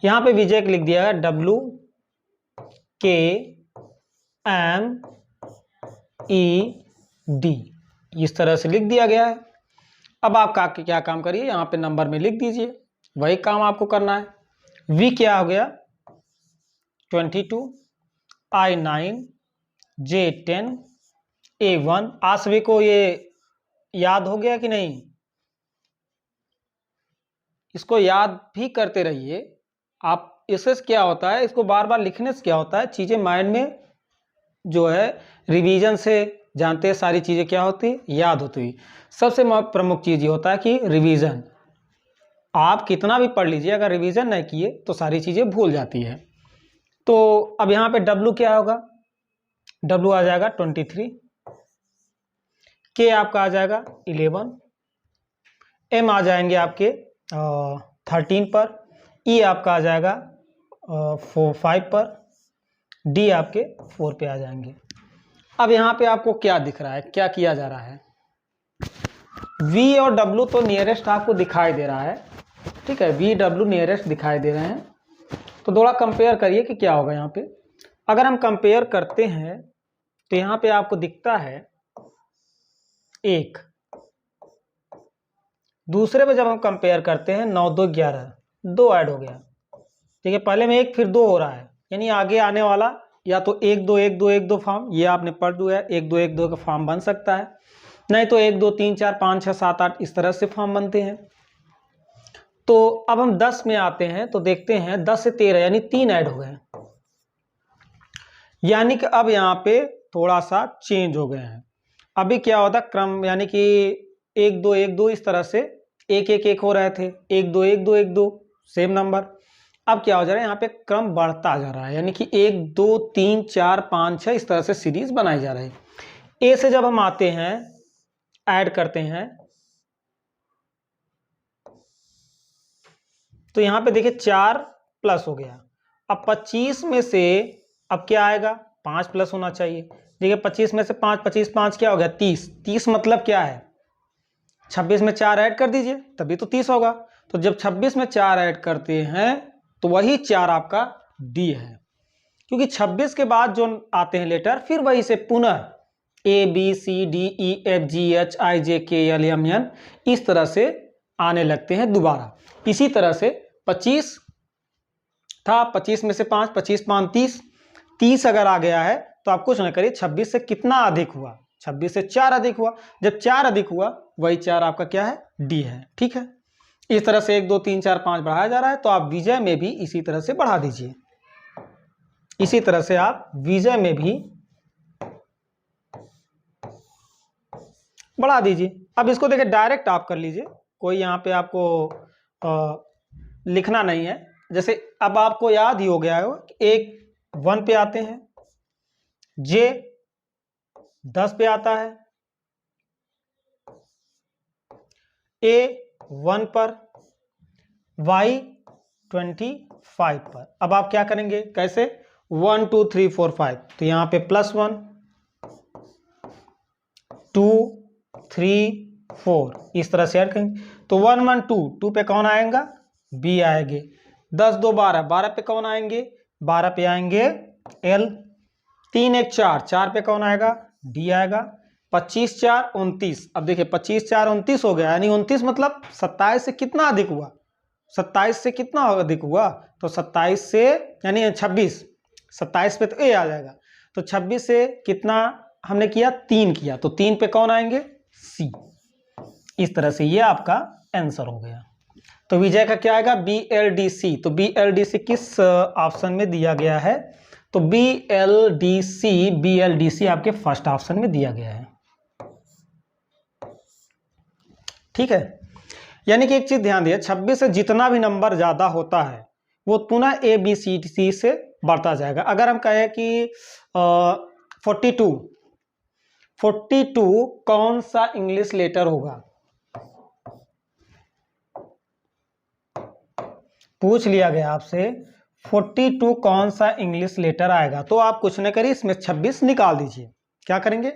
यहाँ पे विजय लिख दिया है WKMED, इस तरह से लिख दिया गया है। अब आप क्या काम करिए, यहाँ पे नंबर में लिख दीजिए, वही काम आपको करना है। V क्या हो गया 22, I9, J10, A1। आप सभी को ये याद हो गया कि नहीं? इसको याद भी करते रहिए आप। इससे क्या होता है, इसको बार बार लिखने से क्या होता है, चीज़ें माइंड में जो है रिवीजन से जानते हैं, सारी चीज़ें क्या होती याद होती। सबसे प्रमुख चीज़ ये होता है कि रिवीजन। आप कितना भी पढ़ लीजिए, अगर रिवीजन नहीं किए तो सारी चीज़ें भूल जाती है। तो अब यहाँ पे W क्या होगा, W आ जाएगा 23, K आपका आ जाएगा 11, M आ जाएंगे आपके 13 पर, ई आपका आ जाएगा 5 पर, डी आपके 4 पे आ जाएंगे। अब यहाँ पे आपको क्या दिख रहा है, क्या किया जा रहा है, V और W तो नियरेस्ट आपको दिखाई दे रहा है, ठीक है, V W नियरेस्ट दिखाई दे रहे हैं। तो थोड़ा कंपेयर करिए कि क्या होगा यहाँ पे। अगर हम कंपेयर करते हैं तो यहाँ पे आपको दिखता है 1, दूसरे पे जब हम कंपेयर करते हैं 9 2 11, 2 ऐड हो गया, ठीक है, पहले में 1 फिर 2 हो रहा है, यानी आगे आने वाला या तो 1 2 1 2 1 2 फॉर्म, ये आपने पढ़ लिया है, 1 2 1 2 का फॉर्म बन सकता है, नहीं तो 1 2 3 4 5 6 7 8 इस तरह से फॉर्म बनते हैं। तो अब हम 10 में आते हैं तो देखते हैं 10 से 13 यानी 3 ऐड हो गए, यानी कि अब यहाँ पे थोड़ा सा चेंज हो गए हैं। अभी क्या होता क्रम, यानी कि 1 2 1 2 इस तरह से 1 1 1 हो रहे थे, 1 2 1 2 1 2 सेम नंबर। अब क्या हो जा रहा है, यहाँ पे क्रम बढ़ता जा रहा है, यानी कि 1 2 3 4 5 6 इस तरह से सीरीज बनाई जा रही है। ए से जब हम आते हैं ऐड करते हैं तो यहाँ पे देखिए 4 प्लस हो गया। अब 25 में से अब क्या आएगा, 5 प्लस होना चाहिए। देखिए 25 में से 5, 25 5 क्या हो गया 30, 30 मतलब क्या है, 26 में 4 ऐड कर दीजिए तभी तो 30 होगा। तो जब 26 में 4 ऐड करते हैं तो वही 4 आपका डी है, क्योंकि 26 के बाद जो आते हैं लेटर फिर वही से पुनः A B C D E F G H I J K L M N इस तरह से आने लगते हैं दोबारा। इसी तरह से 25 था, 25 में से 5, 25 5 30, 30 अगर आ गया है तो आप कुछ ना करिए, 26 से कितना अधिक हुआ, 26 से 4 अधिक हुआ, जब 4 अधिक हुआ वही 4 आपका क्या है, डी है, ठीक है। इस तरह से 1 2 3 4 5 बढ़ाया जा रहा है, तो आप विजय में भी इसी तरह से बढ़ा दीजिए, इसी तरह से आप विजय में भी बढ़ा दीजिए। अब इसको देखिए डायरेक्ट आप कर लीजिए, कोई यहाँ पे आपको लिखना नहीं है। जैसे अब आपको याद ही हो गया है कि एक 1 पे आते हैं, जे 10 पे आता है, ए 1 पर, वाई 25 पर। अब आप क्या करेंगे, कैसे 1 2 3 4 5, तो यहाँ पे +1 2 3 4 इस तरह से ऐड करेंगे। तो 1 1 2 2 पे कौन आएगा, बी आएंगे। 10 2 12 12 पे कौन आएंगे, 12 पे आएंगे एल। 3 1 4 4 पे कौन आएगा, डी आएगा। 25 4 29, अब देखिए 25 4 29 हो गया, यानी 29 मतलब 27 से कितना अधिक हुआ, 27 से कितना अधिक हुआ, तो 27 से यानी 26, 27 पे तो ए आ जाएगा, तो 26 से कितना हमने किया, 3 किया, तो 3 पे कौन आएंगे, सी। इस तरह से ये आपका आंसर हो गया। तो विजय का क्या आएगा, BLDC। तो BLDC किस ऑप्शन में दिया गया है, तो BLDC आपके फर्स्ट ऑप्शन में दिया गया है, ठीक है। यानी कि एक चीज ध्यान दिए, 26 से जितना भी नंबर ज्यादा होता है वो पुनः ABCD से बढ़ता जाएगा। अगर हम कहें कि 42 कौन सा इंग्लिश लेटर होगा, पूछ लिया गया आपसे 42 कौन सा इंग्लिश लेटर आएगा, तो आप कुछ न करिए, इसमें 26 निकाल दीजिए। क्या करेंगे,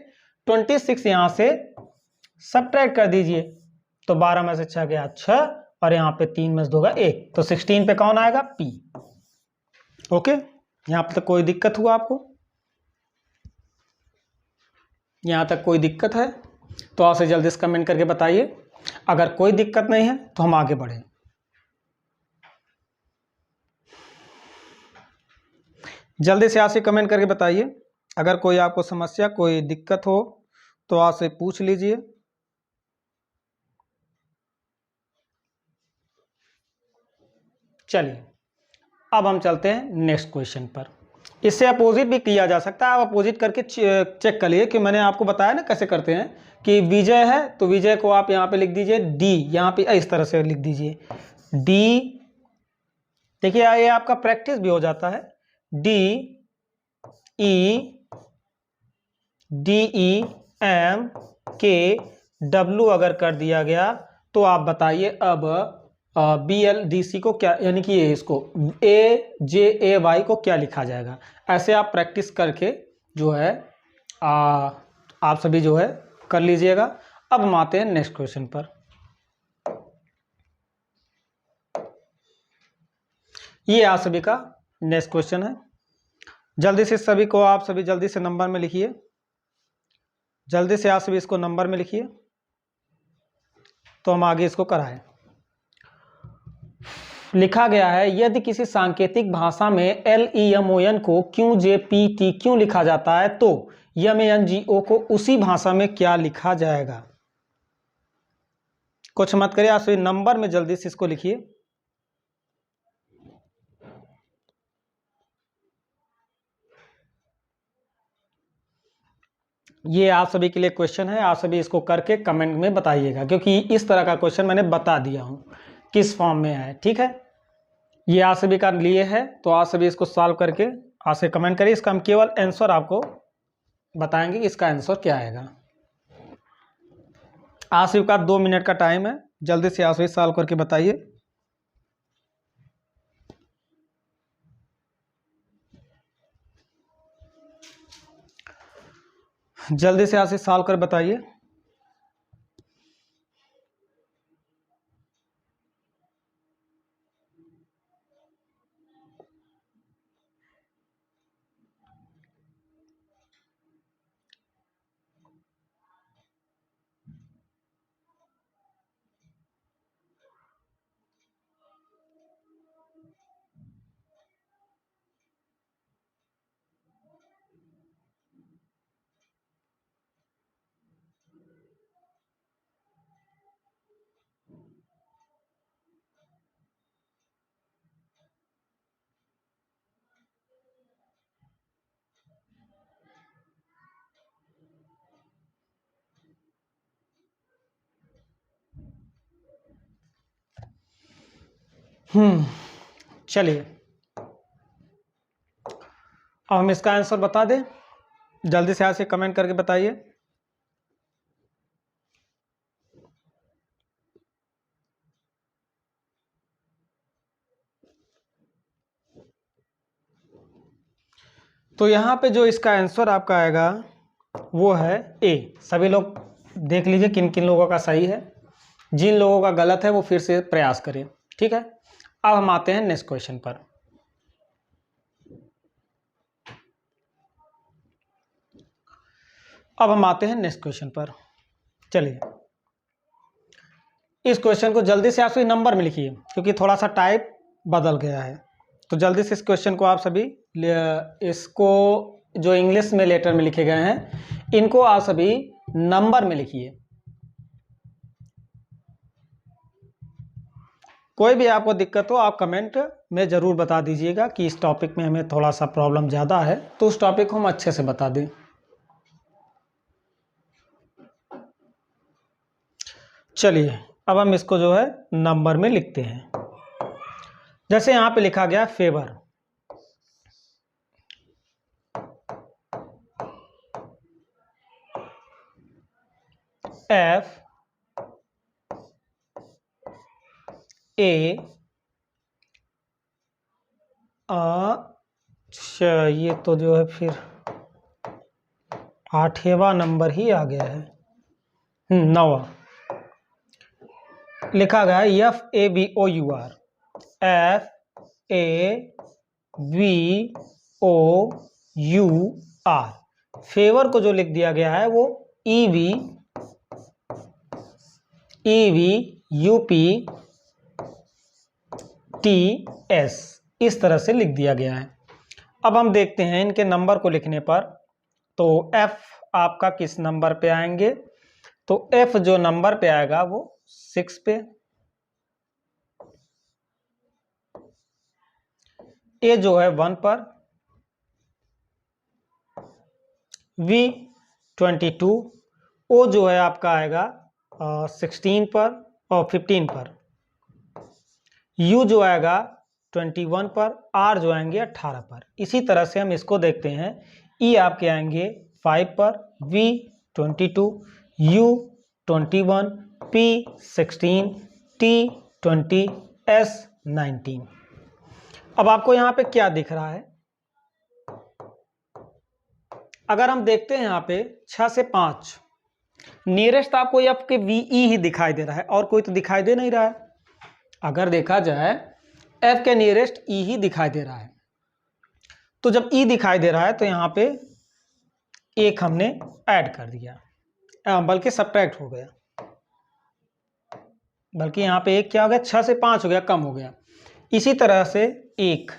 26 यहां से सब्ट्रैक्ट कर दीजिए, तो 12 में से 6 गया 6, और यहाँ पे 3 में से 2 गया 1, तो 16 पे कौन आएगा, पी। ओके, यहाँ पर तक कोई दिक्कत हुआ आपको, यहाँ तक कोई दिक्कत है तो आपसे जल्दी से कमेंट करके बताइए। अगर कोई दिक्कत नहीं है तो हम आगे बढ़े। जल्दी से आपसे कमेंट करके बताइए, अगर कोई आपको समस्या कोई दिक्कत हो तो आपसे पूछ लीजिए। चलिए अब हम चलते हैं नेक्स्ट क्वेश्चन पर। इससे अपोजिट भी किया जा सकता है, आप अपोजिट करके चेक कर लिए कि मैंने आपको बताया ना कैसे करते हैं, कि विजय है तो विजय को आप यहाँ पे लिख दीजिए डी, यहाँ पे इस तरह से लिख दीजिए डी। देखिए ये आपका प्रैक्टिस भी हो जाता है, DEM के W अगर कर दिया गया तो आप बताइए अब BLDC को क्या, यानी कि ये इसको AJAY को क्या लिखा जाएगा। ऐसे आप प्रैक्टिस करके जो है आप सभी जो है कर लीजिएगा। अब हम आते हैं नेक्स्ट क्वेश्चन पर। ये आप सभी का नेक्स्ट क्वेश्चन है। जल्दी से सभी को, आप सभी जल्दी से नंबर में लिखिए, जल्दी से आप सभी इसको नंबर में लिखिए तो हम आगे इसको कराएं। लिखा गया है, यदि किसी सांकेतिक भाषा में LEMON को QJPT क्यों लिखा जाता है तो MANGO को उसी भाषा में क्या लिखा जाएगा। कुछ मत करिए, आप सभी नंबर में जल्दी से इसको लिखिए। ये आप सभी के लिए क्वेश्चन है, आप सभी इसको करके कमेंट में बताइएगा, क्योंकि इस तरह का क्वेश्चन मैंने बता दिया हूं किस फॉर्म में है। ठीक है, ये आप सभी का लिए है, तो आप सभी इसको सॉल्व करके आप से कमेंट करिए। इसका हम केवल आंसर आपको बताएंगे कि इसका आंसर क्या आएगा। आप सभी का 2 मिनट का टाइम है, जल्दी से आप सभी सॉल्व करके बताइए। जल्दी से आप सभी सॉल्व कर बताइए। चलिए अब हम इसका आंसर बता दें, जल्दी से आप से कमेंट करके बताइए। तो यहाँ पे जो इसका आंसर आपका आएगा वो है ए। सभी लोग देख लीजिए किन किन लोगों का सही है, जिन लोगों का गलत है वो फिर से प्रयास करें। ठीक है, अब हम आते हैं नेक्स्ट क्वेश्चन पर। अब हम आते हैं नेक्स्ट क्वेश्चन पर। चलिए इस क्वेश्चन को जल्दी से आप सभी नंबर में लिखिए, क्योंकि थोड़ा सा टाइप बदल गया है। तो जल्दी से इस क्वेश्चन को आप सभी, इसको जो इंग्लिश में लेटर में लिखे गए हैं इनको आप सभी नंबर में लिखिए। कोई भी आपको दिक्कत हो आप कमेंट में ज़रूर बता दीजिएगा कि इस टॉपिक में हमें थोड़ा सा प्रॉब्लम ज़्यादा है, तो उस टॉपिक को हम अच्छे से बता दें। चलिए अब हम इसको जो है नंबर में लिखते हैं। जैसे यहाँ पे लिखा गया फेवर, FA, अच्छा ये तो जो है फिर 8वां नंबर ही आ गया है, 9वां लिखा गया है FAVOUR, FAVOUR। फेवर को जो लिख दिया गया है वो EVUPTS इस तरह से लिख दिया गया है। अब हम देखते हैं इनके नंबर को लिखने पर, तो F आपका किस नंबर पे आएंगे, तो F जो नंबर पे आएगा वो 6 पे, A जो है 1 पर, V 22, O जो है आपका आएगा 16 पर और 15 पर, U जो आएगा 21 पर, R जो आएंगे 18 पर। इसी तरह से हम इसको देखते हैं, E आपके आएंगे 5 पर, V 22, U 21, P 16, T 20, S 19। अब आपको यहाँ पे क्या दिख रहा है? अगर हम देखते हैं यहाँ पे 6 से 5, नियरेस्ट आपको एफ के VE ही दिखाई दे रहा है और कोई तो दिखाई दे नहीं रहा है। अगर देखा जाए एफ के नियरेस्ट E ही दिखाई दे रहा है, तो जब E दिखाई दे रहा है तो यहाँ पे एक हमने ऐड कर दिया, बल्कि सब्ट्रैक्ट हो गया, बल्कि यहाँ पे एक क्या हो गया, 6 से 5 हो गया, कम हो गया। इसी तरह से एक,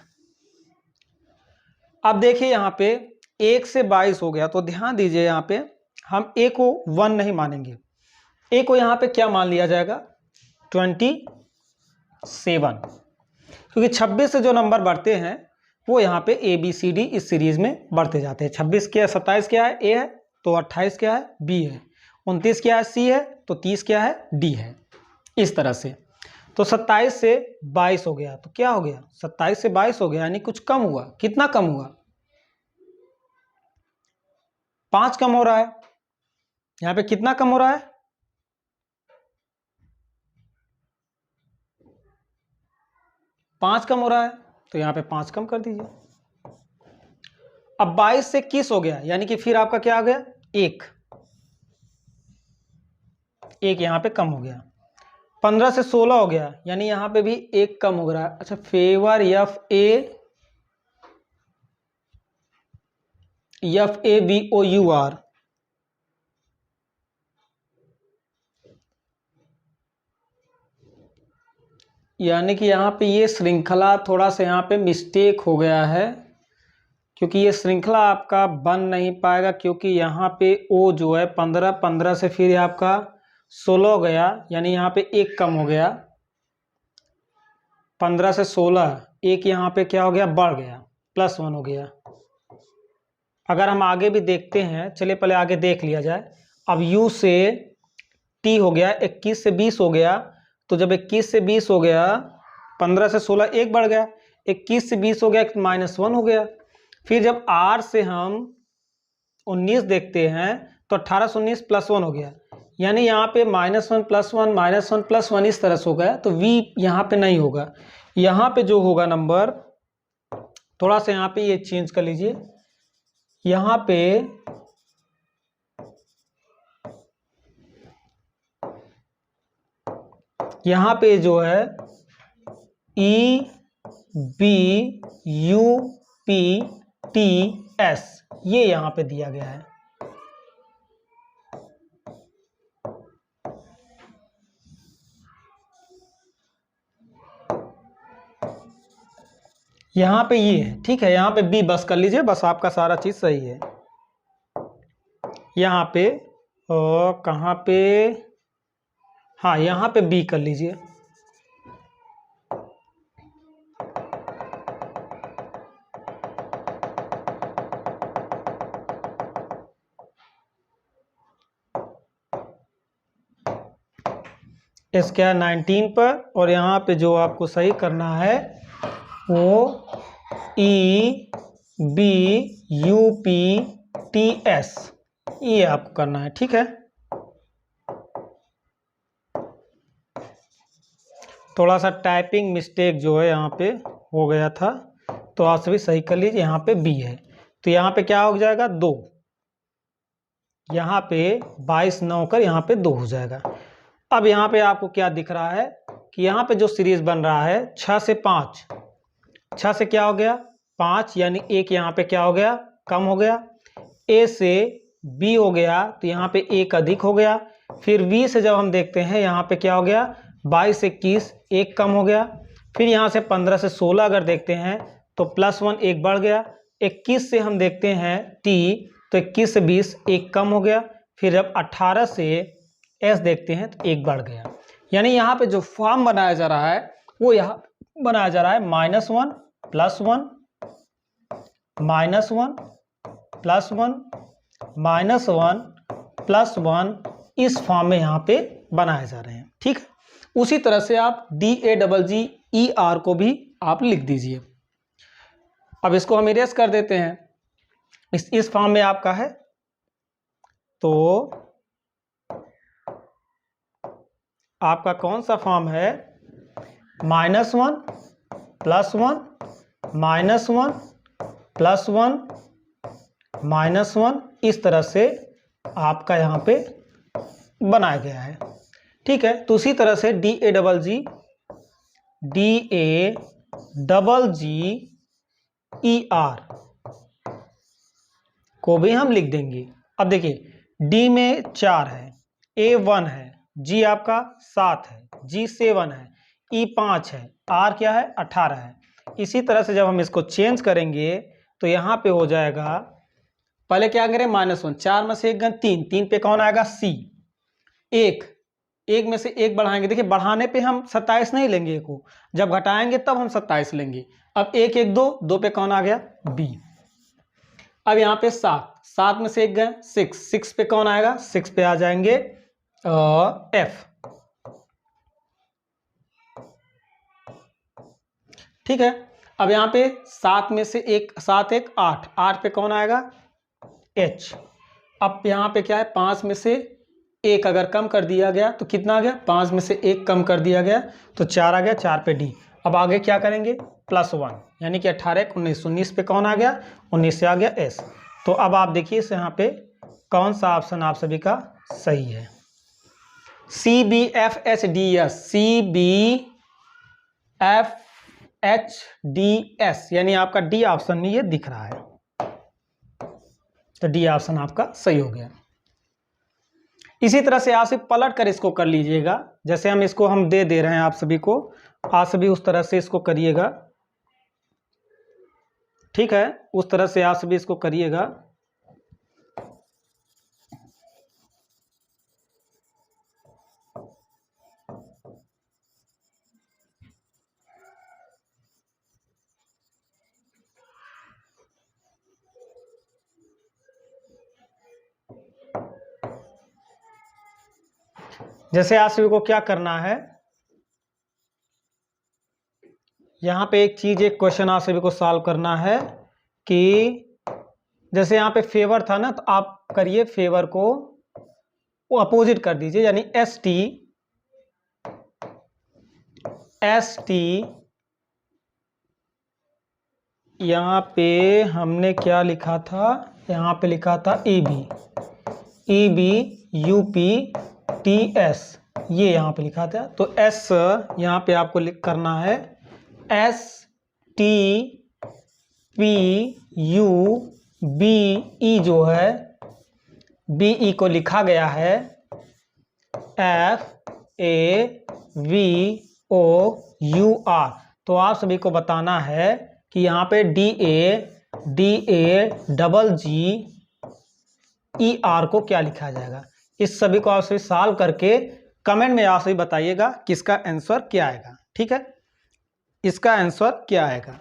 अब देखिए यहाँ पे 1 से 22 हो गया, तो ध्यान दीजिए यहाँ पे हम ए को 1 नहीं मानेंगे, ए को यहाँ पे क्या मान लिया जाएगा, 27, क्योंकि 26 से जो नंबर बढ़ते हैं वो यहाँ पे ABCD इस सीरीज में बढ़ते जाते हैं। 26 क्या है, 27 क्या है, ए है, तो 28 क्या है, बी है, 29 क्या है, सी है, तो 30 क्या है, डी है। इस तरह से तो 27 से 22 हो गया, तो क्या हो गया, 27 से 22 हो गया, यानी कुछ कम हुआ। कितना कम हुआ, 5 कम हो रहा है। यहाँ पे कितना कम हो रहा है, 5 कम हो रहा है, तो यहाँ पे 5 कम कर दीजिए। अब 22 से 21 हो गया, यानी कि फिर आपका क्या आ गया, एक यहाँ पे कम हो गया। 15 से 16 हो गया, यानी यहाँ पे भी एक कम हो रहा है। अच्छा, फेवर FABOUR, यानी कि यहाँ पे ये श्रृंखला थोड़ा सा यहाँ पे मिस्टेक हो गया है, क्योंकि ये श्रृंखला आपका बन नहीं पाएगा, क्योंकि यहाँ पे ओ जो है 15 से फिर आपका 16 हो गया, यानी यहाँ पे एक कम हो गया। 15 से 16 एक यहाँ पे क्या हो गया, बढ़ गया, +1 हो गया। अगर हम आगे भी देखते हैं, चलिए पहले आगे देख लिया जाए। अब U से T हो गया, 21 से 20 हो गया, तो जब 21 से 20 हो गया, 15 से 16 एक बढ़ गया, 21 से 20 हो गया, -1 हो गया। फिर जब R से हम 19 देखते हैं तो 18 से 19 +1 हो गया, यानी यहाँ पे -1 +1 -1 +1 इस तरह से हो गया। तो V यहाँ पे नहीं होगा, यहाँ पे जो होगा नंबर, थोड़ा सा यहाँ पे ये चेंज कर लीजिए, यहाँ पे जो है EBUPTS ये यहाँ पे दिया गया है। यहाँ पे ये है, ठीक है, यहाँ पे B बस कर लीजिए, बस आपका सारा चीज सही है। यहाँ पे कहाँ पे, हाँ यहाँ पे B कर लीजिए। इसका 19 पर, और यहाँ पे जो आपको सही करना है वो EBUPTS ये आपको करना है, ठीक है। थोड़ा सा टाइपिंग मिस्टेक जो है यहाँ पे हो गया था, तो आप सभी सही कर लीजिए। यहाँ पे B है, तो यहाँ पे क्या हो जाएगा, 2, यहाँ पे 22 न होकर यहाँ पे 2 हो जाएगा। अब यहाँ पे आपको क्या दिख रहा है कि यहाँ पे जो सीरीज बन रहा है 6 से 5, 6 से क्या हो गया, 5, यानी एक यहाँ पे क्या हो गया, कम हो गया। A से B हो गया, तो यहाँ पे एक अधिक हो गया। फिर V से जब हम देखते हैं, यहाँ पे क्या हो गया, 22 से 21 एक कम हो गया। फिर यहाँ से 15 से 16 अगर देखते हैं तो +1 एक बढ़ गया। 21 से हम देखते हैं T, तो 21 से 20 एक कम हो गया। फिर जब 18 से S देखते हैं तो एक बढ़ गया। यानी यहाँ पे जो फॉर्म बनाया जा रहा है वो यहाँ बनाया जा रहा है -1 +1 -1 +1 -1 इस फॉर्म में यहाँ पे बनाए जा रहे हैं, ठीक है। उसी तरह से आप DAGGER को भी आप लिख दीजिए। अब इसको हम इरेज कर देते हैं, इस फॉर्म में आपका है, तो आपका कौन सा फॉर्म है, -1 +1 -1 +1 -1, इस तरह से आपका यहाँ पे बनाया गया है। ठीक है, तो उसी तरह से DAGG को भी हम लिख देंगे। अब देखिए D में 4 है, A 1 है, G आपका 7 है, G 7 है, E 5 है, R क्या है 18 है। इसी तरह से जब हम इसको चेंज करेंगे तो यहाँ पे हो जाएगा, पहले क्या करें -1, 4 में से 1 गन 3, 3 पे कौन आएगा C, 1 में से 1 बढ़ाएंगे। देखिए बढ़ाने पे हम 27 नहीं लेंगे को, जब घटाएंगे तब हम 27 लेंगे। अब 1 1 2, 2 पे कौन आ गया B। अब यहाँ पे 7, 7 में से 1 गए 6, 6 पे कौन आएगा, 6 पे आ जाएंगे F। ठीक है, अब यहाँ पे 7 में से 1, 7 1 8, 8 पे कौन आएगा H। अब यहाँ पे क्या है, 5 में से 1 अगर कम कर दिया गया तो कितना आ गया, 5 में से 1 कम कर दिया गया तो 4 आ गया, 4 पे D। अब आगे क्या करेंगे +1, यानी कि 18 19, 19 पे कौन आ गया, 19 से आ गया S। तो अब आप देखिए इस यहाँ पे कौन सा ऑप्शन आप सभी का सही है, CBFHDS, CBFHDS, यानी आपका D ऑप्शन में ये दिख रहा है, तो D ऑप्शन आपका सही हो गया। इसी तरह से आप सिर्फ पलट कर इसको कर लीजिएगा, जैसे हम इसको हम दे रहे हैं आप सभी को, आप सभी उस तरह से इसको करिएगा। ठीक है, उस तरह से आप सभी इसको करिएगा। जैसे आप सभी को क्या करना है, यहाँ पे एक क्वेश्चन आप सभी को सॉल्व करना है कि जैसे यहाँ पे फेवर था ना, तो आप करिए फेवर को वो अपोजिट कर दीजिए, यानी ST यहाँ पे हमने क्या लिखा था, यहाँ पे लिखा था EB UP TS, ये यहाँ पे लिखा था। तो S यहाँ पे आपको करना है STPUBE, जो है BE को लिखा गया है FAVOUR। तो आप सभी को बताना है कि यहाँ पे DAGGER को क्या लिखा जाएगा। इस सभी को आप सभी सॉल्व करके कमेंट में आप सभी बताइएगा कि इसका आंसर क्या आएगा। ठीक है, इसका आंसर क्या आएगा।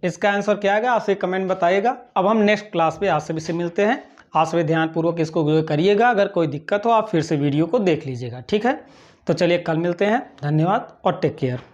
इसका आंसर क्या आएगा आप सभी कमेंट बताइएगा। अब हम नेक्स्ट क्लास में आप सभी से मिलते हैं। आप सभी ध्यानपूर्वक इसको करिएगा, अगर कोई दिक्कत हो आप फिर से वीडियो को देख लीजिएगा। ठीक है, तो चलिए कल मिलते हैं। धन्यवाद और टेक केयर।